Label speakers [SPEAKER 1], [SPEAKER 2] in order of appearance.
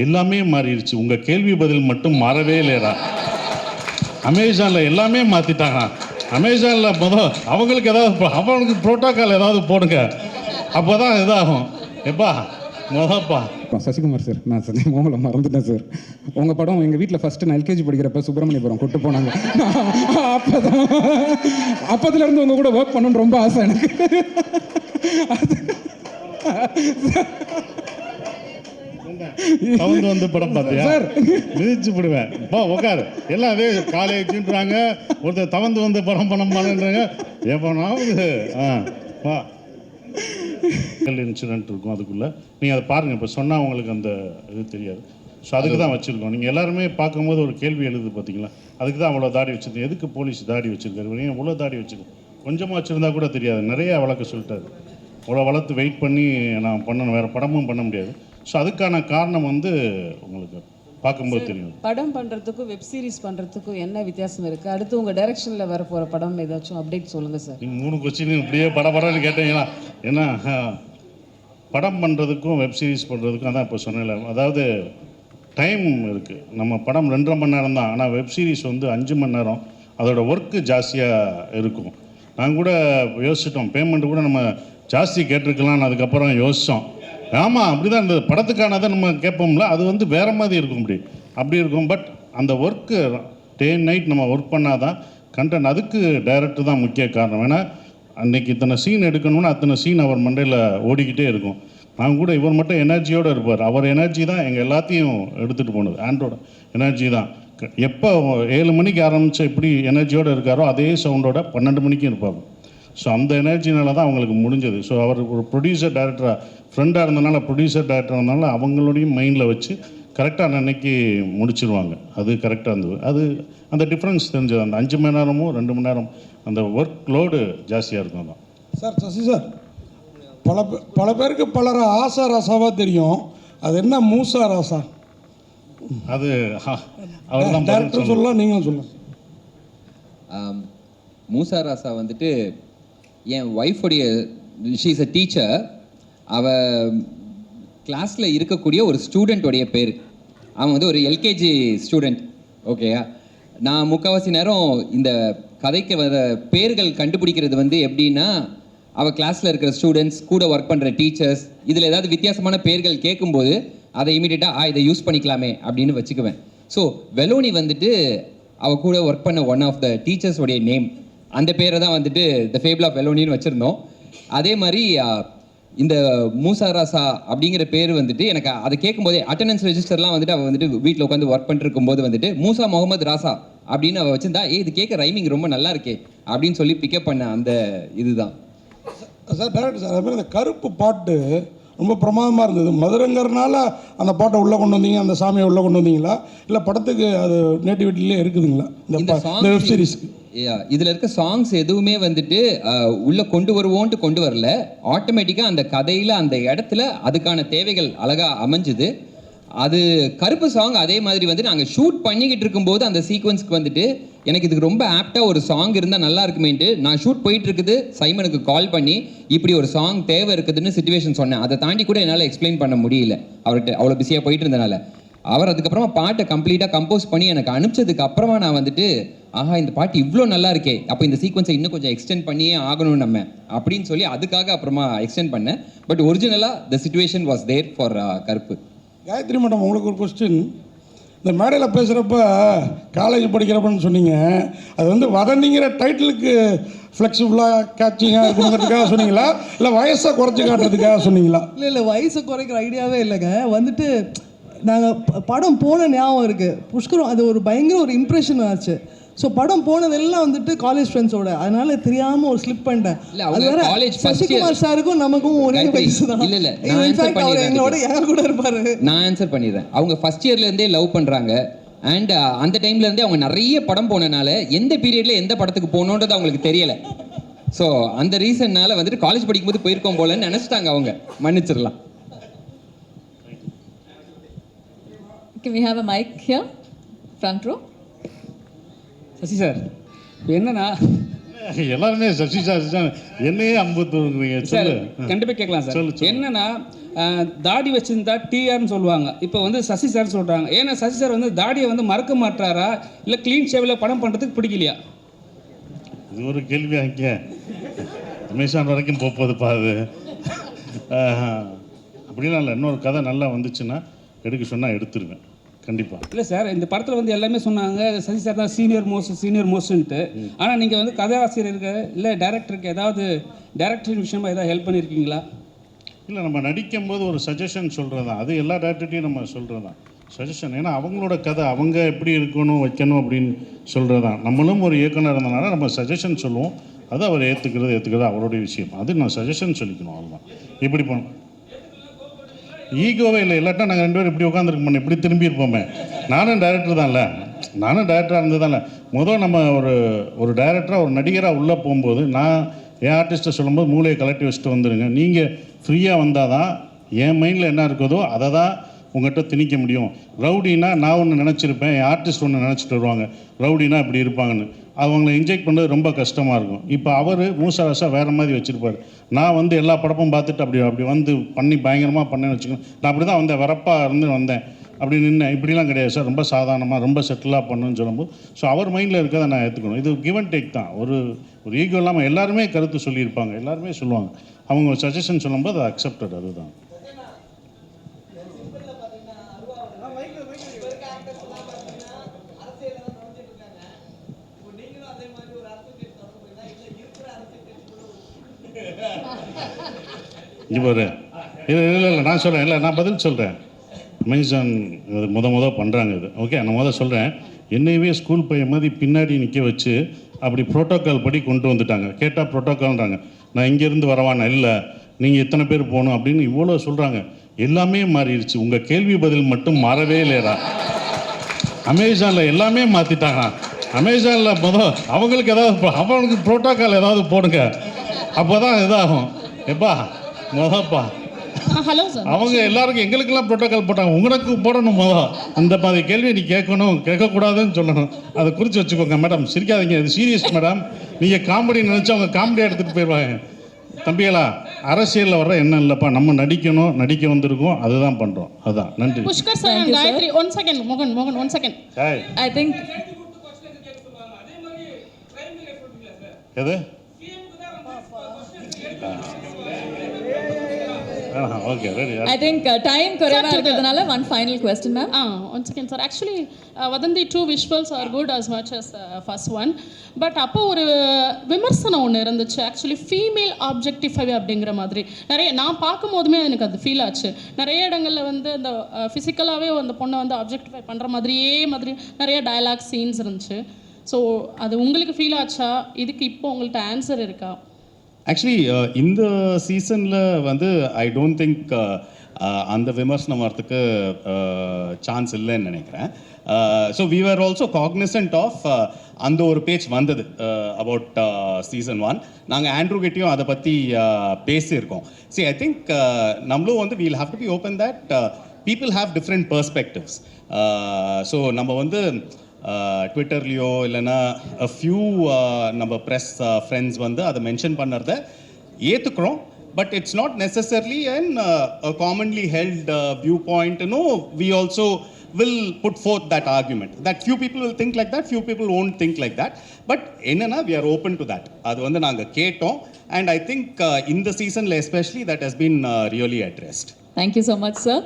[SPEAKER 1] எல்லாமே மாறிடுச்சு. உங்கள் கேள்வி பதில் மட்டும் மாறவே இல்லைடா. அமேசானில் எல்லாமே மாற்றிட்டாங்க. அமேசானில் அவங்களுக்கு ஏதாவது அவங்களுக்கு ப்ரோட்டோக்கால் ஏதாவது போடுங்க, அப்போ தான் இதாகும். எப்பா முதப்பா
[SPEAKER 2] சசிகுமார் சார், நான் உங்களை மறந்துட்டேன் சார். உங்கள் படம் எங்கள் வீட்டில் ஃபஸ்ட்டு நான் எல்கேஜி படிக்கிறப்ப சுப்பிரமணியபுரம் கூட்டு போனாங்க. அப்போதுலேருந்து உங்கள் கூட ஒர்க் பண்ணணுன்னு ரொம்ப ஆசை எனக்கு.
[SPEAKER 1] தவந்து வந்து படம் பார்த்தியா சார்? மிதிச்சு விடுவேன். பா உட்காரு. எல்லாம் அதே காலேஜ்ன்றாங்க, ஒருத்தர் தவந்து வந்து படம் பண்ணுறாங்க. எப்போனாவது வா இன்சிடென்ட் இருக்கும் அதுக்குள்ளே. நீங்கள் அதை பாருங்கள். இப்போ சொன்னால் உங்களுக்கு அந்த இது தெரியாது. ஸோ அதுக்கு தான் வச்சுருக்கோம். நீங்கள் எல்லாருமே பார்க்கும்போது ஒரு கேள்வி எழுது பார்த்தீங்களா, அதுக்கு தான் அவ்வளோ தாடி வச்சுருக்கேன். எதுக்கு போலீஸ் தாடி வச்சுருக்காரு, நீங்கள் இவ்வளோ தாடி வச்சுருக்கோம், கொஞ்சமாக வச்சுருந்தா கூட தெரியாது. நிறைய வழக்கு சொல்லிட்டாரு. இவ்வளோ வளர்த்து வெயிட் பண்ணி நான் பண்ணணும், வேறு படமும் பண்ண முடியாது. ஸோ அதுக்கான காரணம் வந்து உங்களுக்கு பார்க்கும்போது தெரியும்.
[SPEAKER 3] படம் பண்ணுறதுக்கும் வெப் சீரிஸ் பண்ணுறதுக்கும் என்ன வித்தியாசம் இருக்குது? அடுத்து உங்கள் டைரக்ஷனில் வர போகிற படம் ஏதாச்சும் அப்டேட் சொல்லுங்கள் சார்.
[SPEAKER 1] நீங்கள் 3 கொஸ்டின் இப்படியே படம்னு கேட்டீங்களா? ஏன்னா படம் பண்ணுறதுக்கும் வெப் சீரிஸ் பண்ணுறதுக்கும் அதான் இப்போ சொன்னேன்ல, அதாவது டைம் இருக்குது. நம்ம படம் 2.5 மணி நேரம் தான், ஆனால் வெப் சீரிஸ் வந்து 5 மணி நேரம். அதோட ஒர்க்கு ஜாஸ்தியாக இருக்கும். நாங்கள் கூட யோசிச்சிட்டோம், பேமெண்ட் கூட நம்ம ஜாஸ்தி கேட்டிருக்கலாம்னு அதுக்கப்புறம் யோசித்தோம். ஆமாம், அப்படி தான் இந்த படத்துக்கானதை நம்ம கேட்போம்ல, அது வந்து வேறு மாதிரி இருக்கும். அப்படி இருக்கும். பட் அந்த ஒர்க்கு டே அண்ட் நைட் நம்ம ஒர்க் பண்ணால் தான் கண்டென்ட். அதுக்கு டைரக்டர் தான் முக்கிய காரணம். ஏன்னா அன்றைக்கி இத்தனை சீன் எடுக்கணும்னா அத்தனை சீன் அவர் மண்டையில் ஓடிக்கிட்டே இருக்கும். நான் கூட இவர் மட்டும் எனர்ஜியோடு இருப்பார். அவர் எனர்ஜி தான் எங்கள் எல்லாத்தையும் எடுத்துகிட்டு போனது. ஆண்டோட எனர்ஜி தான். எப்போ 7 மணிக்கு ஆரம்பித்த எப்படி எனர்ஜியோடு இருக்காரோ அதே சவுண்டோட 12 மணிக்கும் இருப்பார். ஸோ அந்த எனர்ஜினால தான் அவங்களுக்கு முடிஞ்சது. ஸோ அவர் ஒரு ப்ரொடியூசர் டைரக்டராக ஃப்ரெண்டாக இருந்தனால, ப்ரொடியூசர் டைரக்டர் இருந்தனால அவங்களோடையும் மைண்டில் வச்சு கரெக்டாக அன்னைக்கு முடிச்சிருவாங்க. அது கரெக்டாக இருந்தது. அது அந்த டிஃப்ரென்ஸ் தெரிஞ்சது. அந்த 5 மணி நேரமும் 2 மணி நேரம் அந்த ஒர்க் லோடு ஜாஸ்தியாக இருக்கும். தான்
[SPEAKER 4] சார். சசி சார், பல பேருக்கு பலர ஆசா ராசாவாக தெரியும். அது என்ன மூசா ராசா?
[SPEAKER 1] அது அவர் தான்
[SPEAKER 4] டேரக்டர் சொல்லலாம், நீங்களும் சொல்லலாம்.
[SPEAKER 5] மூசா ராசா வந்துட்டு என் ஒய்ஃபுடைய, ஷீ இஸ் அ டீச்சர். அவள் கிளாஸில் இருக்கக்கூடிய ஒரு ஸ்டூடெண்ட்டோடைய பேர். அவன் வந்து ஒரு எல்கேஜி ஸ்டூடெண்ட். ஓகேயா? நான் முக்கால்வாசி நேரம் இந்த கதைக்கு வர பேர்கள் கண்டுபிடிக்கிறது வந்து எப்படின்னா, அவள் கிளாஸில் இருக்கிற ஸ்டூடெண்ட்ஸ் கூட ஒர்க் பண்ணுற டீச்சர்ஸ் இதில் ஏதாவது வித்தியாசமான பேர்கள் கேட்கும்போது அதை இமீடியட்டாக இதை யூஸ் பண்ணிக்கலாமே அப்படின்னு வச்சுக்குவேன். ஸோ வெலோனி வந்துட்டு அவள் கூட ஒர்க் பண்ண ஒன் ஆஃப் த டீச்சர்ஸோடைய நேம். அந்த பேரை தான் வந்துட்டு த ஃபேபிள் ஆஃப் வெலோனின்னு வச்சுருந்தோம். அதே மாதிரி இந்த மூசா ராசா அப்படிங்கிற பேர் வந்துட்டு எனக்கு அதை கேட்கும்போதே அட்டண்டன்ஸ் ரெஜிஸ்டர்லாம் வந்துட்டு அவள் வந்துட்டு வீட்டில் உட்காந்து ஒர்க் பண்ணிட்டு இருக்கும்போது வந்துட்டு மூசா முகமது ராசா அப்படின்னு அவள் வச்சுருந்தா, இது கேட்க ரைமிங் ரொம்ப நல்லா இருக்கே அப்படின்னு சொல்லி பிக்கப் பண்ண அந்த இதுதான்
[SPEAKER 4] சார். டேரக்டர் சார், அதுமாதிரி அந்த கருப்பு பாட்டு ரொம்ப பிரமாதமாக இருந்தது. மதுரங்கிறனால அந்த பாட்டை உள்ளே கொண்டு வந்தீங்க, அந்த சாமியை உள்ளே கொண்டு வந்தீங்களா, இல்லை படத்துக்கு அது நேட்டிவிட்டிலே இருக்குதுங்களா இந்த வெப் சீரிஸ்க்கு?
[SPEAKER 5] இதில் இருக்க சாங்ஸ் எதுவுமே வந்துட்டு உள்ளே கொண்டு வருவோன்ட்டு கொண்டு வரல. ஆட்டோமேட்டிக்காக அந்த கதையில் அந்த இடத்துல அதுக்கான தேவைகள் அழகாக அமைஞ்சுது. அது கருப்பு சாங் அதே மாதிரி வந்து நாங்கள் ஷூட் பண்ணிக்கிட்டு இருக்கும்போது அந்த சீக்வன்ஸ்க்கு வந்துட்டு எனக்கு இதுக்கு ரொம்ப ஆப்டாக ஒரு சாங் இருந்தால் நல்லா இருக்குமேன்ட்டு நான் ஷூட் போயிட்டு இருக்குது சைமனுக்கு கால் பண்ணி இப்படி ஒரு சாங் தேவை இருக்குதுன்னு சிச்சுவேஷன் சொன்னேன். அதை தாண்டி கூட என்னால் எக்ஸ்பிளைன் பண்ண முடியல அவர்கிட்ட, அவ்வளோ பிஸியாக போயிட்டு இருந்தனால. அவர் அதுக்கப்புறமா பாட்டை கம்ப்ளீட்டாக கம்போஸ் பண்ணி எனக்கு அனுப்பிச்சதுக்கு அப்புறமா நான் வந்துட்டு, ஆஹா இந்த பாட்டு இவ்வளோ நல்லா இருக்கே, அப்போ இந்த சீக்வன்ஸை இன்னும் கொஞ்சம் எக்ஸ்டெண்ட் பண்ணியே ஆகணும் நம்ம அப்படின்னு சொல்லி அதுக்காக அப்புறமா எக்ஸ்டெண்ட் பண்ணேன். பட் ஒரிஜினலாக the situation was there for கருப்பு.
[SPEAKER 4] காயத்ரி மேடம், உங்களுக்கு ஒரு கொஸ்டின். இந்த மேடையில் பேசுகிறப்ப காலேஜ் படிக்கிறப்பன்னு சொன்னீங்க, அது வந்து வதந்திங்கிற டைட்டிலுக்கு ஃப்ளெக்சிபிளாக கேட்சிங்காக இருக்குங்கிறதுக்காக சொன்னீங்களா, இல்லை வயசை குறைச்சி காட்டுறதுக்காக சொன்னீங்களா?
[SPEAKER 6] இல்லை வயசை குறைக்கிற ஐடியாவே இல்லைங்க. வந்துட்டு நாங்கள் படம் போன ஞாபகம் இருக்குது. புஷ்கரம் அது ஒரு பயங்கர ஒரு இம்ப்ரெஷன் ஆச்சு. ஸோ படம் போனதெல்லாம் வந்துட்டு காலேஜ் ஃப்ரெண்ட்ஸோட, அதனால தெரியாமல் ஒரு ஸ்லிப் பண்ணிட்டேன். அது வேற சசிகுமார் சாருக்கும் நமக்கும் ஒரே வயசு தான்.
[SPEAKER 5] இல்லை
[SPEAKER 6] அவர் எங்களோட என் கூட இருப்பாரு.
[SPEAKER 5] நான் ஆன்சர் பண்ணிடுறேன். அவங்க ஃபர்ஸ்ட் இயர்லேருந்தே லவ் பண்ணுறாங்க. அண்ட் அந்த டைம்லேருந்தே அவங்க நிறைய படம் போனனால எந்த பீரியடில் எந்த படத்துக்கு போகணுன்றது அவங்களுக்கு தெரியலை. ஸோ அந்த ரீசன்னால வந்துட்டு காலேஜ் படிக்கும்போது போயிருக்கோம் போலன்னு நினச்சிட்டாங்க அவங்க. மன்னிச்சிடலாம்.
[SPEAKER 7] Can we have a mic here? Front row.
[SPEAKER 8] Sasi sir, இப்போ என்னன்னா
[SPEAKER 1] எல்லாருமே சசி சார் என்னையே அம்புத்துறீங்க
[SPEAKER 8] சார்
[SPEAKER 1] சொல்லு.
[SPEAKER 8] கண்டிப்பாக கேட்கலாம் சார்.
[SPEAKER 1] சொல்லு.
[SPEAKER 8] என்னன்னா தாடி வச்சிருந்தா டிஆர்னு சொல்லுவாங்க, இப்போ வந்து சசி சார் சொல்கிறாங்க. ஏன்னா சசி சார் வந்து தாடியை வந்து மறக்க மாட்டாரா, இல்லை க்ளீன் ஷேவில் படம் பண்ணுறதுக்கு பிடிக்கலையா?
[SPEAKER 1] இது ஒரு கேள்வி அங்கே அமேசான் வரைக்கும் போகுதுப்பா அது. அப்படிலாம் இல்லை, இன்னொரு கதை நல்லா வந்துச்சுன்னா எடுக்க சொன்னால் எடுத்துருவேன் கண்டிப்பாக.
[SPEAKER 8] இல்லை சார், இந்த படத்தில் வந்து எல்லாமே சொன்னாங்க சசி சார் தான் சீனியர் மோஸ்ட்ன்ட்டு. ஆனால் நீங்கள் வந்து கதாசிரியருக்கு இல்லை டைரக்டருக்கு ஏதாவது டைரக்டர் விஷயமா ஏதாவது ஹெல்ப் பண்ணியிருக்கீங்களா?
[SPEAKER 1] இல்லை, நம்ம நடிக்கும்போது ஒரு சஜஷன் சொல்கிறது தான், அது எல்லா டேரக்டர்ட்டையும் நம்ம சொல்கிறது தான் சஜஷன். ஏன்னா அவங்களோட கதை அவங்க எப்படி இருக்கணும் வைக்கணும் அப்படின்னு சொல்கிறது தான். நம்மளும் ஒரு இயக்குனர் இருந்தனால நம்ம சஜஷன் சொல்லுவோம், அது அவர் ஏற்றுக்கிறது அவருடைய விஷயம். அது நான் சஜஷன் சொல்லிக்கணும், அவ்வளோதான். இப்படி போகணும், ஈகோவே இல்லை. இல்லாட்டா நாங்கள் 2 பேரும் இப்படி உட்காந்துருக்க மாட்டோம், இப்படி திரும்பி இருப்போமே. நானும் டைரக்டர் தான்ல, நானும் டைரக்டராக இருந்ததான்ல. முதல் நம்ம ஒரு டைரக்டராக ஒரு நடிகராக உள்ளே போகும்போது நான் என் ஆர்டிஸ்ட்டை சொல்லும்போது மூளையை கலட்டி வச்சுட்டு வந்துடுங்க. நீங்கள் ஃப்ரீயாக வந்தால் தான் என் மைண்டில் என்ன இருக்குதோ அதை தான் உங்கள்கிட்ட திணிக்க முடியும். ரவுடினா நான் ஒன்று நினச்சிருப்பேன், என் ஆர்டிஸ்ட் ஒன்று நினச்சிட்டு வருவாங்க, ரவுடினா இப்படி இருப்பாங்கன்னு. அவங்கள இன்ஜெக்ட் பண்ணுறது ரொம்ப கஷ்டமாக இருக்கும். இப்போ அவர் மூசாவாசா வேறு மாதிரி வச்சுருப்பார். நான் வந்து எல்லா படமும் பார்த்துட்டு அப்படி வந்து பண்ணி பயங்கரமாக பண்ணேன்னு வச்சுக்கணும். நான் அப்படி தான் வந்தேன், வரப்பாக வந்தேன், அப்படி நின்னேன். இப்படிலாம் கிடையாது சார், ரொம்ப சாதாரணமாக ரொம்ப செட்டிலாக பண்ணுன்னு சொல்லும்போது ஸோ அவர் மைண்டில் இருக்கிறத நான் ஏற்றுக்கணும். இது கிவ் அண்ட் டேக் தான். ஒரு ஈகோ இல்லாமல் எல்லாருமே கருத்து சொல்லியிருப்பாங்க, எல்லாருமே சொல்லுவாங்க. அவங்க சஜஷன் சொல்லும்போது அது அக்செப்டட், அதுதான். இப்போ இல்லை நான் சொல்கிறேன், இல்லை நான் பதில் சொல்கிறேன். அமேசான் இது முத பண்ணுறாங்க இது, ஓகே. நான் சொல்கிறேன், என்னையவே ஸ்கூல் பையன் மாதிரி பின்னாடி நிற்க வச்சு அப்படி ப்ரோட்டோக்கால் படி கொண்டு வந்துட்டாங்க. கேட்டால் ப்ரோட்டோக்கால்ன்றாங்க. நான் இங்கேருந்து வரவானா, இல்லை நீங்கள் இத்தனை பேர் போகணும் அப்படின்னு இவ்வளோ சொல்கிறாங்க. எல்லாமே மாறிடுச்சு, உங்கள் கேள்வி பதில் மட்டும் மாறவே இல்லைடா. அமேசானில் எல்லாமே மாற்றிட்டாங்க. அமேசானில் அவங்களுக்கு அவங்களுக்கு ப்ரோட்டோக்கால் ஏதாவது போடுங்க, அப்போ தான் இதாகும். எப்பா
[SPEAKER 7] ஹலோ சார்.
[SPEAKER 1] அவங்க எல்லாருக்கும் எங்களுக்கெல்லாம் ப்ரோட்டோக்கால் போட்டாங்க, உங்களுக்கு போடணும். இந்த மாதிரி கேள்வி நீ கேட்கக்கூடாதுன்னு சொல்லணும். அதை குறித்து வச்சுக்கோங்க. மேடம் சிரிக்காதீங்க, இது சீரியஸ் மேடம். நீங்கள் காமெடி நினச்சி அவங்க காமெடியாக எடுத்துகிட்டு போயிடுவாங்க. தம்பிகளா, அரசியலில் வர்ற என்ன இல்லைப்பா, நம்ம நடிக்க வந்திருக்கோம், அதுதான் பண்ணுறோம், அதுதான். நன்றி.
[SPEAKER 7] Pushkar sir and Gayatri, 1 second. மோகன் 1 second. I think
[SPEAKER 1] எது okay ready.
[SPEAKER 7] I think time குறைவா இருக்கிறதுனால one final question, ma'am.
[SPEAKER 9] 1 second sir. Actually Vadanthi 2 visuals are good as much as first one, but அப்போ ஒரு விமர்சனம் ஒன்று இருந்துச்சு. ஆக்சுவலி ஃபீமேல் ஆப்ஜெக்டிஃபை அப்படிங்கிற மாதிரி நிறைய நான் பார்க்கும்போதுமே எனக்கு அது ஃபீல் ஆச்சு. நிறைய இடங்களில் வந்து அந்த ஃபிசிக்கலாகவே அந்த பொண்ணை வந்து ஆப்ஜெக்டிஃபை பண்ணுற மாதிரியே நிறைய டயலாக் சீன்ஸ் இருந்துச்சு. ஸோ அது உங்களுக்கு ஃபீல் ஆச்சா? இதுக்கு இப்போ உங்கள்கிட்ட ஆன்சர் இருக்கா?
[SPEAKER 10] ஆக்சுவலி இந்த சீசனில் வந்து ஐ டோன்ட் திங்க் அந்த விமர்சனம் வரத்துக்கு சான்ஸ் இல்லைன்னு நினைக்கிறேன். So we are also cognizant of அந்த ஒரு பேஜ் வந்தது அபவுட் சீசன் 1. நாங்கள் ஆண்ட்ரூ கிட்டையும் அதை பற்றி பேசியிருக்கோம். சி ஐ திங்க் நம்மளும் வந்து we'll have to be open that people have different perspectives. So நம்ம வந்து ட்விட்டர்லேயோ இல்லைன்னா ஃபியூ நம்ம ப்ரெஸ் ஃப்ரெண்ட்ஸ் வந்து அதை மென்ஷன் பண்ணுறத ஏற்றுக்கிறோம். But it's not necessarily and commonly held view point. We also will put forth that argument that few people will think like that, few people won't think like that. But என்னன்னா we are open to that. அது வந்து நாங்கள் கேட்டோம். And I think இந்த சீசனில் especially that has been really addressed.
[SPEAKER 7] Thank you so much, sir.